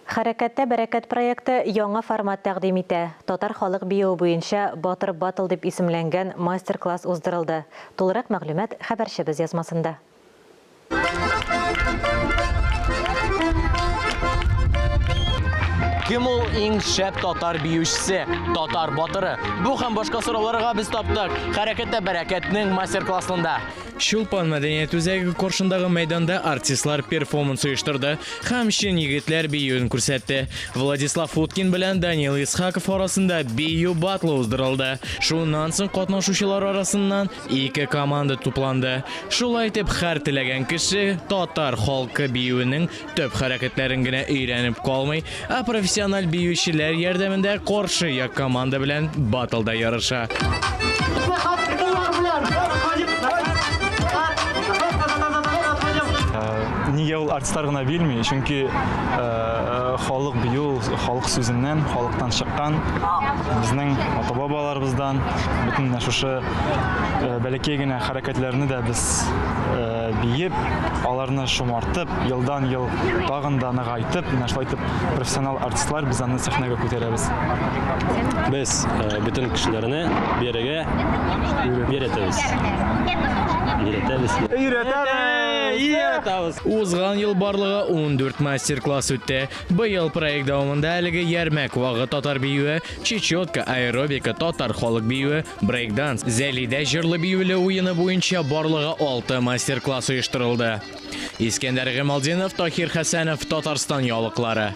Хәрәкәттә бәрәкәт проекты яңа формат тәкъдим итә. Татар халык бию буенча Батыр батл дип исемләнгән мастер-класс уздырылды. Тулырак мәгълүмат хәбәрчебез язмасында. Кем ул иң шәп татар биючесе, татар батыры? Бу һәм башка сорауларга без таптык. Хәрәкәттә бәрәкәтнең мастер-классында. Чулпан мәдәният үзәге каршындагы мәйданда артистлар перформанс оештырды һәм чын егетләр биюен күрсәтте. Владислав Уткин белән Данил Исхаков арасында бию батлы уздырылды. Шуннан соң катнашучылар арасыннан ике команда тупланды. Шулай итеп, һәр теләгән кеше татар халкы биюенең төп хәрәкәтләрен генә өйрәнеп калмый, ә профессиональ биючеләр ярдәмендә каршы як команда белән батлда ярыша. Нигә ул артистлар гына билми? Чөнки халык бию, халык сүзеннән, халыктан чыккан, безнең ата-бабаларыбыздан бөтен шушы бәләкәй генә хәрәкәтләрне дә без биеп, аларны шомартып, елдан ел тагын да ныгайтып, шулай итеп профессионал артистлар без аны сәхнәгә күтәрәбез. Без бөтен кешеләрне бирегә өйрәтәбез. Узган ел барлыгы 14 мастер-класс үтте. Быел проект дәвамында әлеге ярмәк вагы татар биюе, чечетка, аэробика, татар халык биюе, брейкданс, зәлидә җырлы биюле уены буенча барлыгы 6 мастер-класс оештырылды. Искәндәр Гамалдинов, Тахир Хәсәнов, Татарстан ялыклары.